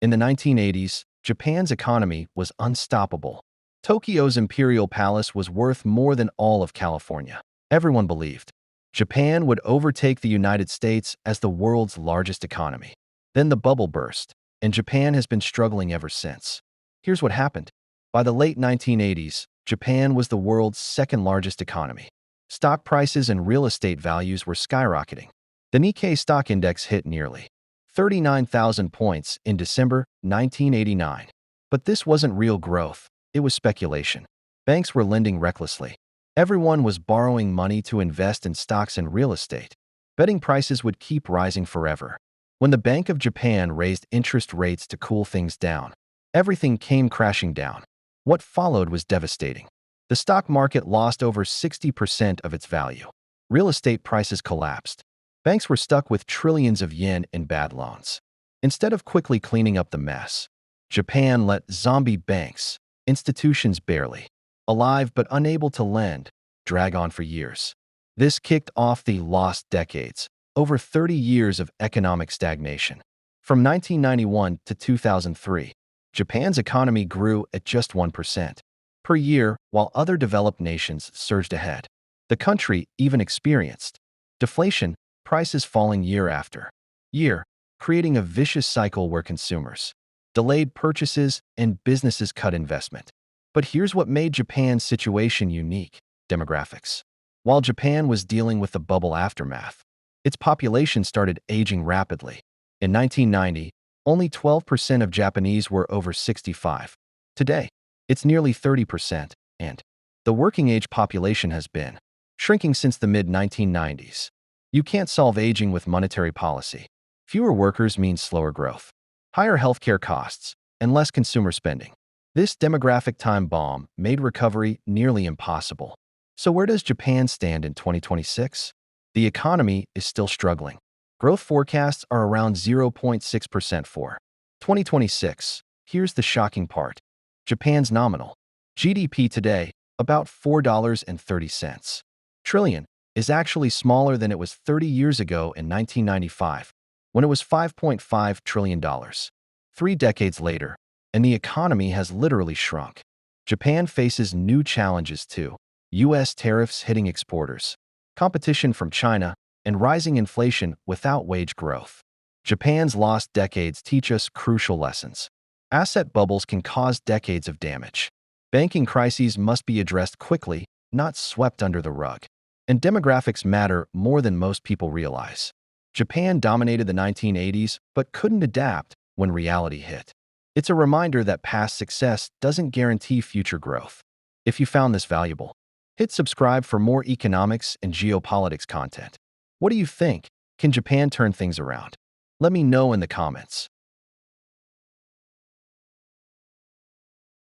In the 1980s, Japan's economy was unstoppable. Tokyo's imperial palace was worth more than all of California. Everyone believed Japan would overtake the United States as the world's largest economy. Then the bubble burst, and Japan has been struggling ever since. Here's what happened. By the late 1980s, Japan was the world's second-largest economy. Stock prices and real estate values were skyrocketing. The Nikkei stock index hit nearly 39,000 points in December 1989. But this wasn't real growth, it was speculation. Banks were lending recklessly. Everyone was borrowing money to invest in stocks and real estate, betting prices would keep rising forever. When the Bank of Japan raised interest rates to cool things down, everything came crashing down. What followed was devastating. The stock market lost over 60% of its value. Real estate prices collapsed. Banks were stuck with trillions of yen in bad loans. Instead of quickly cleaning up the mess, Japan let zombie banks, institutions barely alive but unable to lend, drag on for years. This kicked off the lost decades, over 30 years of economic stagnation. From 1991 to 2003, Japan's economy grew at just 1% per year, while other developed nations surged ahead. The country even experienced deflation, prices falling year after year, creating a vicious cycle where consumers delayed purchases and businesses cut investment. But here's what made Japan's situation unique: demographics. While Japan was dealing with the bubble aftermath, its population started aging rapidly. In 1990, only 12% of Japanese were over 65. Today, it's nearly 30%, and the working-age population has been shrinking since the mid-1990s. You can't solve aging with monetary policy. Fewer workers means slower growth, higher healthcare costs, and less consumer spending. This demographic time bomb made recovery nearly impossible. So where does Japan stand in 2026? The economy is still struggling. Growth forecasts are around 0.6% for 2026. Here's the shocking part. Japan's nominal GDP today, about $4.30 trillion, is actually smaller than it was 30 years ago in 1995, when it was $5.5 trillion. 3 decades later, and the economy has literally shrunk. Japan faces new challenges too: U.S. tariffs hitting exporters, competition from China, and rising inflation without wage growth. Japan's lost decades teach us crucial lessons. Asset bubbles can cause decades of damage. Banking crises must be addressed quickly, not swept under the rug. And demographics matter more than most people realize. Japan dominated the 1980s but couldn't adapt when reality hit. It's a reminder that past success doesn't guarantee future growth. If you found this valuable, hit subscribe for more economics and geopolitics content. What do you think? Can Japan turn things around? Let me know in the comments.